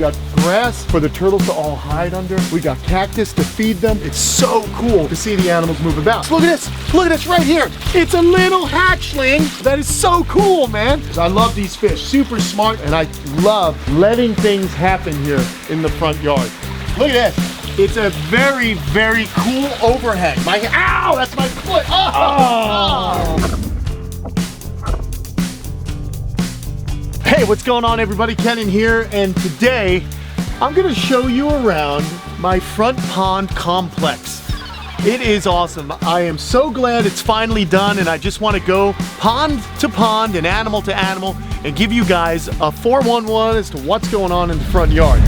got grass for the turtles to all hide under. We got cactus to feed them. It's so cool to see the animals move about. Look at this right here. It's a little hatchling. That is so cool, man. I love these fish, super smart, and I love letting things happen here in the front yard. Look at this. It's a very, very cool overhang. Ow, that's my foot. Oh. Hey, what's going on, everybody? Kenan here, and today I'm gonna show you around my front pond complex. It is awesome. I am so glad it's finally done, and I just want to go pond to pond and animal to animal and give you guys a 411 as to what's going on in the front yard.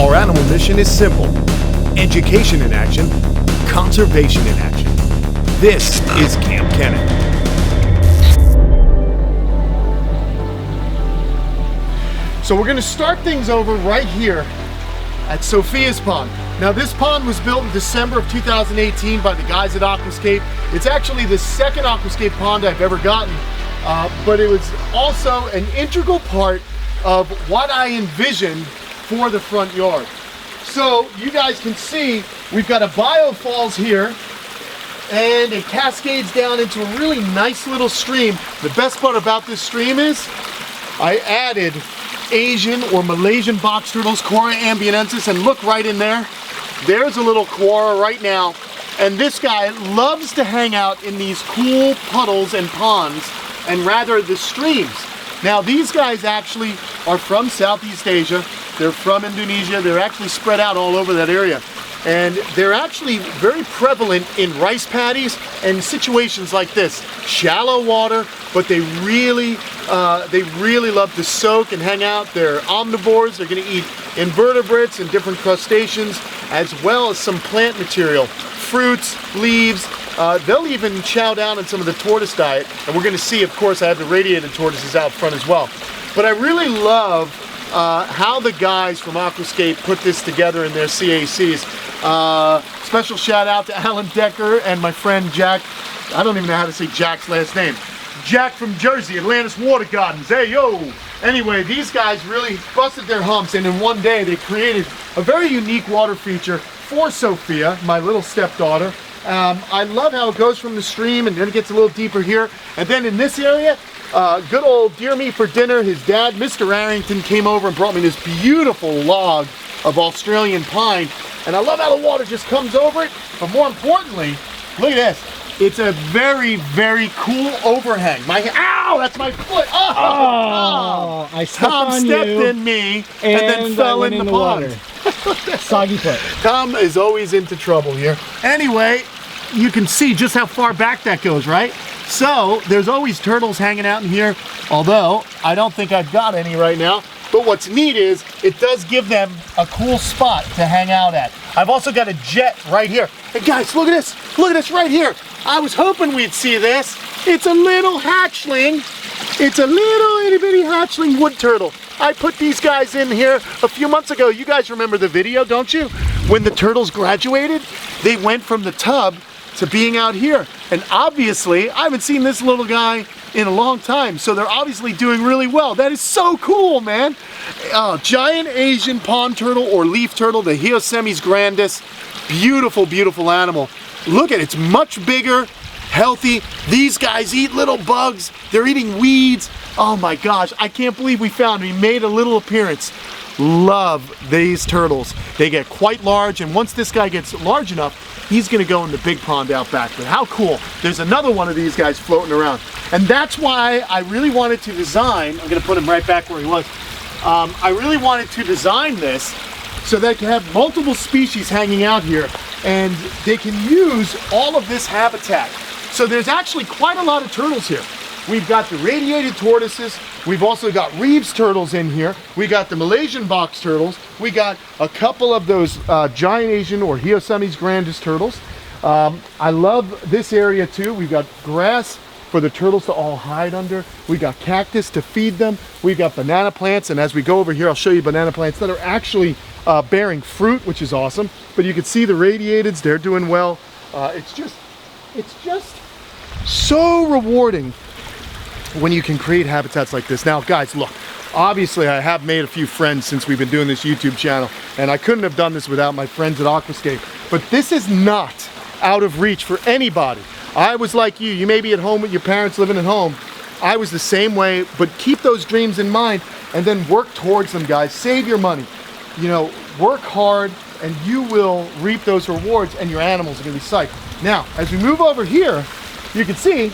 Our animal mission is simple: education in action, conservation in action. This is Kamp Kenan. So we're gonna start things over right here at Sophia's pond. Now this pond was built in December of 2018 by the guys at Aquascape. It's actually the second Aquascape pond I've ever gotten, but it was also an integral part of what I envisioned for the front yard. So you guys can see we've got a biofalls here, and it cascades down into a really nice little stream. The best part about this stream is I added Asian or Malaysian box turtles, Cora ambiensis, and look right in there. There's a little Cora right now, and this guy loves to hang out in these cool puddles and ponds, and rather the streams. Now these guys actually are from Southeast Asia. They're from Indonesia. They're actually spread out all over that area. And they're actually very prevalent in rice paddies and situations like this. Shallow water, but they really love to soak and hang out. They're omnivores. They're gonna eat invertebrates and different crustaceans, as well as some plant material, fruits, leaves. They'll even chow down on some of the tortoise diet. And we're gonna see, of course, I have the radiated tortoises out front as well. But I really love how the guys from Aquascape put this together in their CACs. Special shout out to Alan Decker and my friend Jack. I don't even know how to say Jack's last name. Jack from Jersey, Atlantis Water Gardens. Hey, yo! Anyway, these guys really busted their humps, and in one day they created a very unique water feature for Sophia, my little stepdaughter. I love how it goes from the stream and then it gets a little deeper here. And then in this area, good old deer meat for dinner. His dad, Mr. Arrington, came over and brought me this beautiful log of Australian pine. And I love how the water just comes over it. But more importantly, look at this. It's a very, very cool overhang. Ow, that's my foot. Oh, I stepped Tom on stepped you in me and then fell in the pond. Soggy foot. Tom is always into trouble here. Anyway, you can see just how far back that goes, right? So there's always turtles hanging out in here, although I don't think I've got any right now. But what's neat is it does give them a cool spot to hang out at. I've also got a jet right here. And guys, look at this. Look at this right here. I was hoping we'd see this. It's a little hatchling. It's a little itty bitty hatchling wood turtle. I put these guys in here a few months ago. You guys remember the video, don't you? When the turtles graduated, they went from the tub to being out here. And obviously, I haven't seen this little guy in a long time, so they're obviously doing really well. That is so cool, man. Giant Asian pond turtle or leaf turtle, the Hyosemis grandis. Beautiful, beautiful animal. Look at it, it's much bigger, healthy. These guys eat little bugs. They're eating weeds. Oh my gosh, I can't believe we found him. He made a little appearance. Love these turtles. They get quite large, and once this guy gets large enough, he's gonna go in the big pond out back. But how cool. There's another one of these guys floating around. And that's why I really wanted to design, I'm gonna put him right back where he was. I really wanted to design this so that I can have multiple species hanging out here, and they can use all of this habitat. So there's actually quite a lot of turtles here. We've got the radiated tortoises. We've also got Reeves turtles in here. We got the Malaysian box turtles. We got a couple of those giant Asian or Hyosemis grandis turtles. I love this area too. We've got grass for the turtles to all hide under. We got cactus to feed them. We've got banana plants, and as we go over here, I'll show you banana plants that are actually bearing fruit, which is awesome. But you can see the radiateds, they're doing well. It's just so rewarding when you can create habitats like this. Now, guys, look, obviously I have made a few friends since we've been doing this YouTube channel, and I couldn't have done this without my friends at Aquascape. But this is not out of reach for anybody. I was like you. You may be at home with your parents living at home. I was the same way, but keep those dreams in mind and then work towards them, guys. Save your money. You know, work hard and you will reap those rewards, and your animals are gonna be psyched. Now, as we move over here, you can see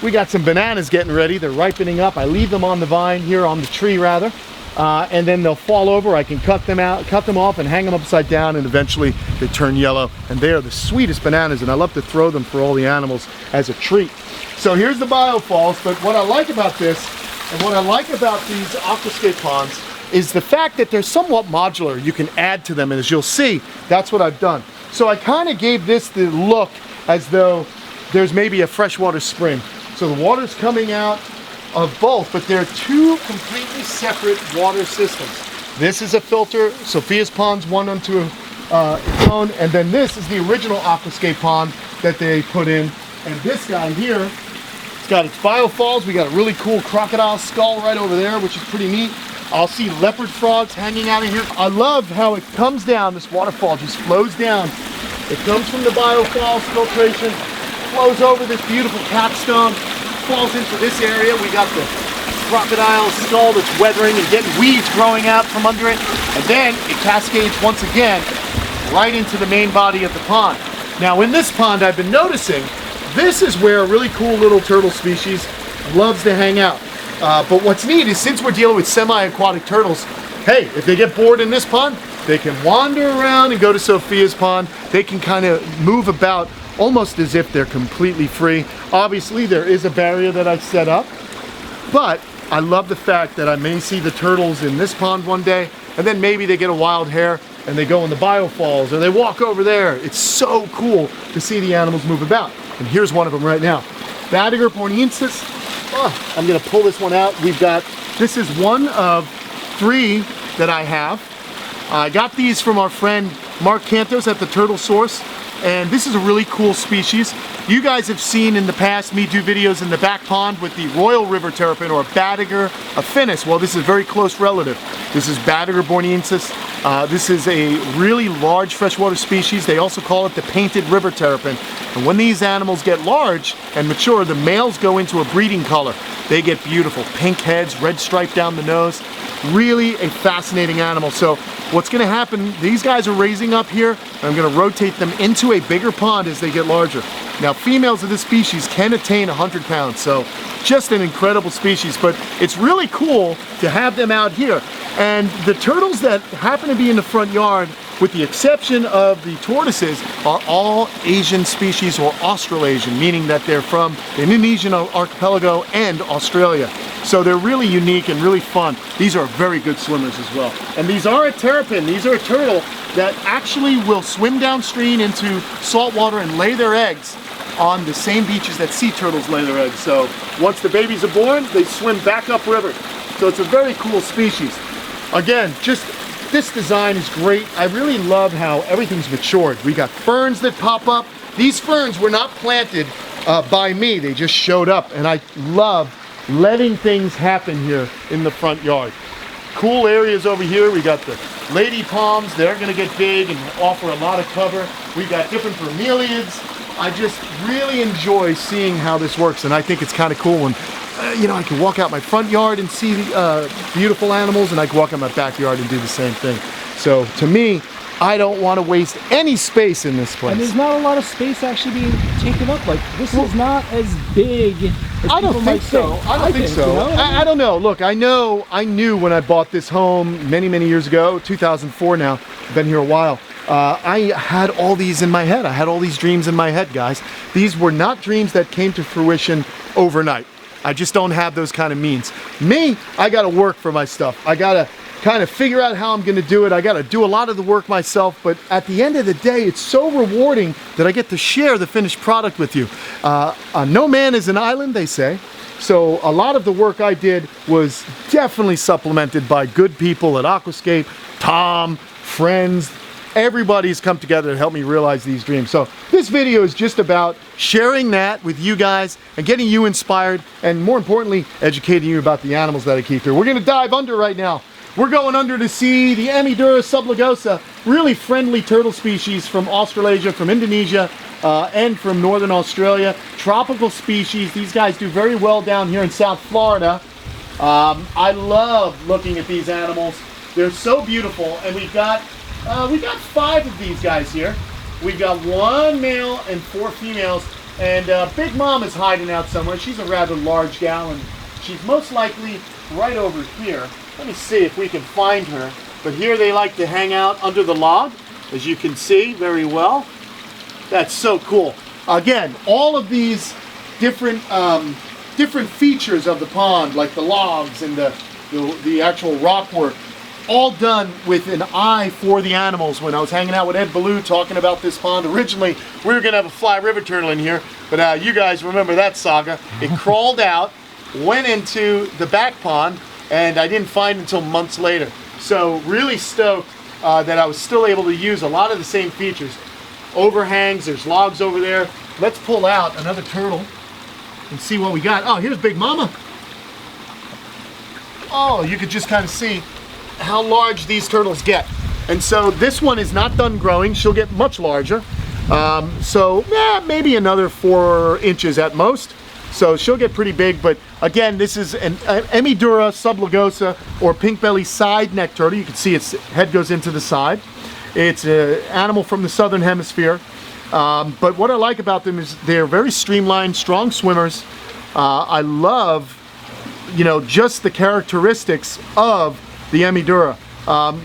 we got some bananas getting ready. They're ripening up. I leave them on the vine here, on the tree rather, and then they'll fall over. I can cut them off and hang them upside down, and eventually they turn yellow. And they are the sweetest bananas, and I love to throw them for all the animals as a treat. So here's the biofalls, but what I like about this, and what I like about these Aquascape ponds, is the fact that they're somewhat modular. You can add to them, and as you'll see, that's what I've done. So I kind of gave this the look as though there's maybe a freshwater spring. So the water's coming out of both, but they're two completely separate water systems. This is a filter, Sophia's pond's one unto its own, and then this is the original Aquascape pond that they put in. And this guy here, it's got its biofalls. We got a really cool crocodile skull right over there, which is pretty neat. I'll see leopard frogs hanging out of here. I love how it comes down, this waterfall just flows down. It comes from the biofalls filtration, flows over this beautiful capstone, falls into this area. We got the crocodile skull that's weathering and getting weeds growing out from under it. And then it cascades once again right into the main body of the pond. Now in this pond, I've been noticing, this is where a really cool little turtle species loves to hang out. But what's neat is, since we're dealing with semi-aquatic turtles, hey, if they get bored in this pond, they can wander around and go to Sophia's pond. They can kind of move about almost as if they're completely free. Obviously, there is a barrier that I've set up, but I love the fact that I may see the turtles in this pond one day, and then maybe they get a wild hare and they go in the biofalls, or they walk over there. It's so cool to see the animals move about. And here's one of them right now. Badiger borneensis. Oh, I'm gonna pull this one out. This is one of 3 that I have. I got these from our friend Mark Cantos at the Turtle Source, and this is a really cool species. You guys have seen in the past me do videos in the back pond with the Royal River terrapin, or Badiger affinis. Well, this is a very close relative. This is Badiger borneensis. This is a really large freshwater species. They also call it the painted river terrapin. And when these animals get large and mature, the males go into a breeding color. They get beautiful pink heads, red stripe down the nose. Really a fascinating animal. So what's going to happen, these guys are raising up here, and I'm going to rotate them into a bigger pond as they get larger. Now, females of this species can attain 100 pounds, so just an incredible species, but it's really cool to have them out here. And the turtles that happen to be in the front yard, with the exception of the tortoises, are all Asian species, or Australasian, meaning that they're from the Indonesian archipelago and Australia. So they're really unique and really fun. These are very good swimmers as well. And these are a terrapin. These are a turtle that actually will swim downstream into salt water and lay their eggs on the same beaches that sea turtles lay their eggs. So once the babies are born, they swim back upriver. So it's a very cool species. Again, just this design is great. I really love how everything's matured. We got ferns that pop up. These ferns were not planted by me. They just showed up, and I love letting things happen here in the front yard. Cool areas over here. We got the lady palms. They're gonna get big and offer a lot of cover. We got different bromeliads. I just really enjoy seeing how this works, and I think it's kind of cool when you know, I can walk out my front yard and see beautiful animals, and I can walk out my backyard and do the same thing. So to me, I don't want to waste any space in this place. And there's not a lot of space actually being taken up. Like, this is not as big as I don't think so. I don't think so. You know? I don't know. Look, I knew when I bought this home many, many years ago, 2004 now, I've been here a while. I had all these in my head. I had all these dreams in my head, guys. These were not dreams that came to fruition overnight. I just don't have those kind of means. Me, I gotta work for my stuff. I gotta kind of figure out how I'm gonna do it. I gotta do a lot of the work myself, but at the end of the day, it's so rewarding that I get to share the finished product with you. No man is an island, they say. So a lot of the work I did was definitely supplemented by good people at Aquascape, Tom, friends, everybody's come together to help me realize these dreams. So this video is just about sharing that with you guys and getting you inspired, and more importantly, educating you about the animals that I keep here. We're gonna dive under right now. We're going under to see the Amadora sublagosa, really friendly turtle species from Australasia, from Indonesia, and from Northern Australia. Tropical species. These guys do very well down here in South Florida. I love looking at these animals. They're so beautiful, and we got 5 of these guys here. We've got 1 male and 4 females, and Big Mom is hiding out somewhere. She's a rather large gal, and she's most likely right over here. Let me see if we can find her. But here they like to hang out under the log, as you can see very well. That's so cool. Again, all of these different features of the pond, like the logs and the actual rock work, all done with an eye for the animals. When I was hanging out with Ed Ballou talking about this pond, originally we were gonna have a fly river turtle in here, but you guys remember that saga. It crawled out, went into the back pond, and I didn't find it until months later. So really stoked that I was still able to use a lot of the same features. Overhangs, there's logs over there. Let's pull out another turtle and see what we got. Oh, here's Big Mama. Oh, you could just kind of see how large these turtles get. And so this one is not done growing. She'll get much larger. Maybe another 4 inches at most. So she'll get pretty big, but again, this is an Amadora sublagosa, or pink belly side neck turtle. You can see its head goes into the side. It's an animal from the southern hemisphere. But what I like about them is they're very streamlined, strong swimmers. I love, just the characteristics of the Amadora.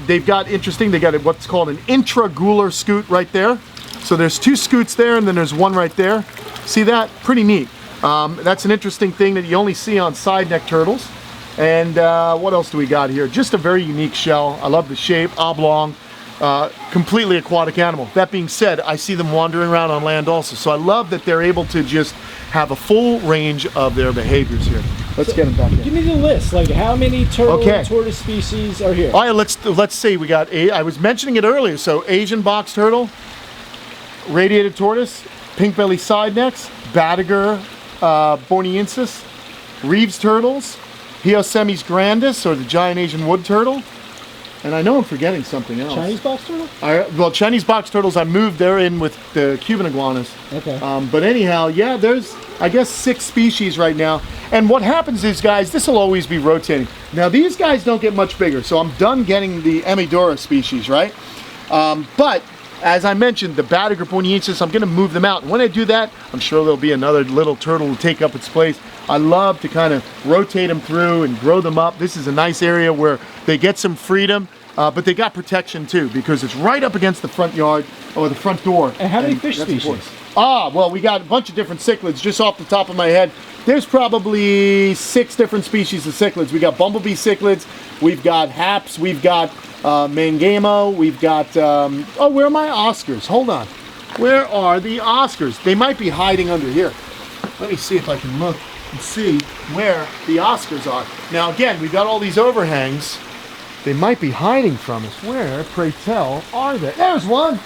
They got what's called an intragular scoot right there. So there's 2 scoots there, and then there's 1 right there. See that? Pretty neat. That's an interesting thing that you only see on side neck turtles. And what else do we got here? Just a very unique shell. I love the shape, oblong, completely aquatic animal. That being said, I see them wandering around on land also. So I love that they're able to just have a full range of their behaviors here. Let's get them back in. Give me the list. Like, how many turtle and tortoise species are here? All right, let's see. We got I was mentioning it earlier. So Asian box turtle, radiated tortoise, pink belly side necks, Batagur borneensis, Reeves turtles, Hiosemis grandis, or the giant Asian wood turtle, and I know I'm forgetting something else. Chinese box turtle? Well, Chinese box turtles, I moved. They're in with the Cuban iguanas. Okay. But anyhow, yeah, there's, I guess, 6 species right now. And what happens is, guys, this will always be rotating. Now, these guys don't get much bigger, so I'm done getting the Amadora species, right? But as I mentioned, the Batagur borneensis, I'm going to move them out. And when I do that, I'm sure there'll be another little turtle to take up its place. I love to kind of rotate them through and grow them up. This is a nice area where they get some freedom, but they got protection too, because it's right up against the front yard, or the front door. And how many fish species? Important. Well, we got a bunch of different cichlids. Just off the top of my head, there's probably 6 different species of cichlids. We got bumblebee cichlids, we've got haps, we've got Mangamo, we've got, where are my Oscars? Hold on. Where are the Oscars? They might be hiding under here. Let me see if I can look and see where the Oscars are. Now again, we've got all these overhangs. They might be hiding from us. Where, pray tell, are they? There's one!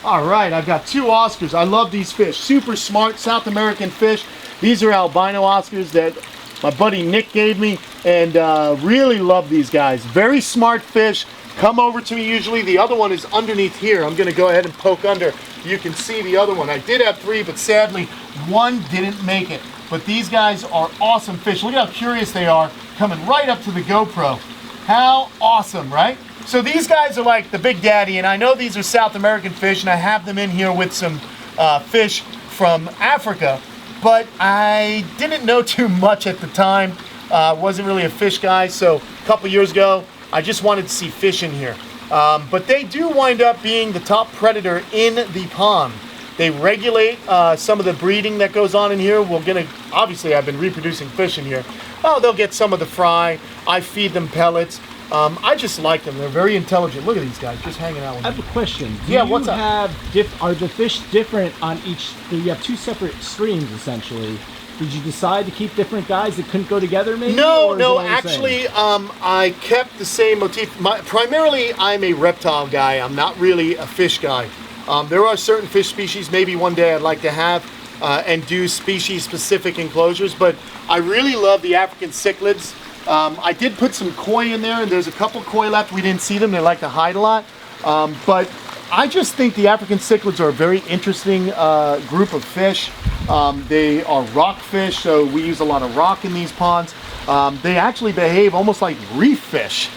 All right, I've got 2 Oscars. I love these fish. Super smart South American fish. These are albino Oscars that my buddy Nick gave me, and really love these guys. Very smart fish. Come over to me usually. The other one is underneath here. I'm going to go ahead and poke under. You can see the other one. I did have 3, but sadly, 1 didn't make it. But these guys are awesome fish. Look at how curious they are, coming right up to the GoPro. How awesome, right? So these guys are like the big daddy, and I know these are South American fish, and I have them in here with some fish from Africa, but I didn't know too much at the time. Wasn't really a fish guy, so a couple years ago, I just wanted to see fish in here. But they do wind up being the top predator in the pond. They regulate some of the breeding that goes on in here. Obviously I've been reproducing fish in here. Oh, they'll get some of the fry. I feed them pellets. I just like them. They're very intelligent. Look at these guys just hanging out with me. I have a question. What's up? Are the fish different on each? You have 2 separate streams essentially. Did you decide to keep different guys that couldn't go together maybe? No, or is it no, all the same? actually, I kept the same motif. Primarily, I'm a reptile guy. I'm not really a fish guy. There are certain fish species maybe one day I'd like to have and do species-specific enclosures, but I really love the African cichlids. I did put some koi in there, and there's a couple koi left. We didn't see them. They like to hide a lot. But I just think the African cichlids are a very interesting group of fish. They are rock fish, so we use a lot of rock in these ponds. They actually behave almost like reef fish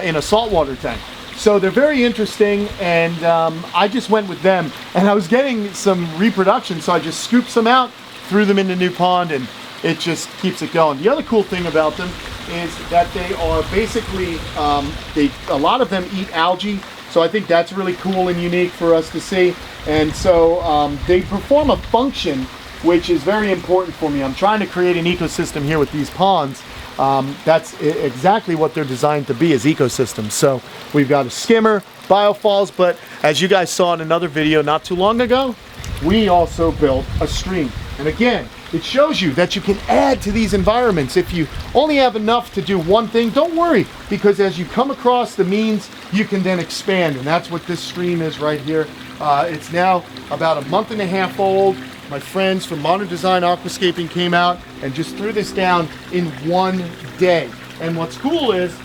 in a saltwater tank. So they're very interesting, and I just went with them. And I was getting some reproduction, so I just scooped some out, threw them in the new pond, and it just keeps it going. The other cool thing about them is that they are basically, a lot of them eat algae. So I think that's really cool and unique for us to see. And so they perform a function which is very important for me. I'm trying to create an ecosystem here with these ponds. That's exactly what they're designed to be, as ecosystems. So we've got a skimmer, biofalls, but as you guys saw in another video not too long ago, we also built a stream. And again, it shows you that you can add to these environments. If you only have enough to do one thing, don't worry, because as you come across the means, you can then expand. And that's what this stream is right here. It's now about a month and a half old. My friends from Modern Design Aquascaping came out and just threw this down in one day. And what's cool is,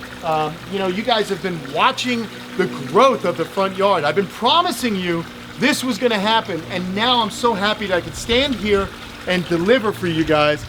you know, you guys have been watching the growth of the front yard. I've been promising you this was gonna happen, and now I'm so happy that I could stand here and deliver for you guys.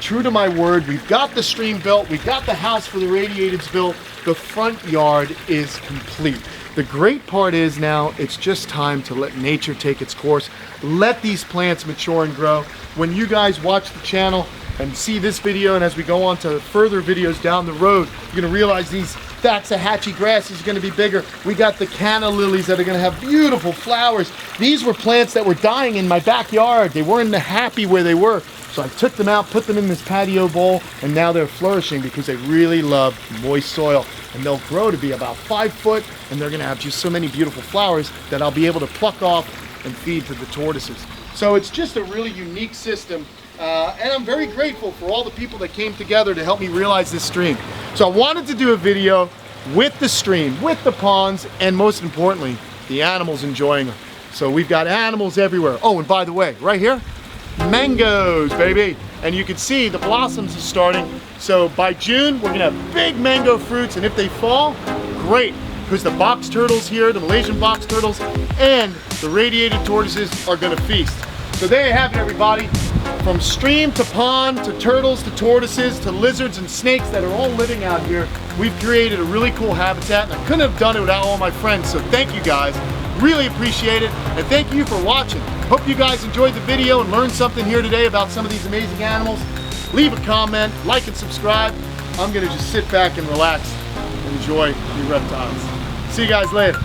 True to my word, we've got the stream built, we've got the house for the radiators built, the front yard is complete. The great part is now it's just time to let nature take its course. Let these plants mature and grow. When you guys watch the channel and see this video, and as we go on to further videos down the road, you're gonna realize these Waxahachie grass is gonna be bigger. We got the canna lilies that are gonna have beautiful flowers. These were plants that were dying in my backyard. They weren't happy where they were. So I took them out, put them in this patio bowl, and now they're flourishing because they really love moist soil. And they'll grow to be about 5 foot, and they're gonna have just so many beautiful flowers that I'll be able to pluck off and feed to the tortoises. So it's just a really unique system. And I'm very grateful for all the people that came together to help me realize this stream. So I wanted to do a video with the stream, with the ponds, and most importantly, the animals enjoying them. So we've got animals everywhere. Oh, and by the way, right here, mangoes, baby. And you can see the blossoms are starting. So by June, we're gonna have big mango fruits, and if they fall, great, because the box turtles here, the Malaysian box turtles, and the radiated tortoises are gonna feast. So there you have it, everybody. From stream to pond, to turtles, to tortoises, to lizards and snakes that are all living out here, we've created a really cool habitat, and I couldn't have done it without all my friends, so thank you guys. Really appreciate it, and thank you for watching. Hope you guys enjoyed the video and learned something here today about some of these amazing animals. Leave a comment, like and subscribe. I'm gonna just sit back and relax and enjoy your reptiles. See you guys later.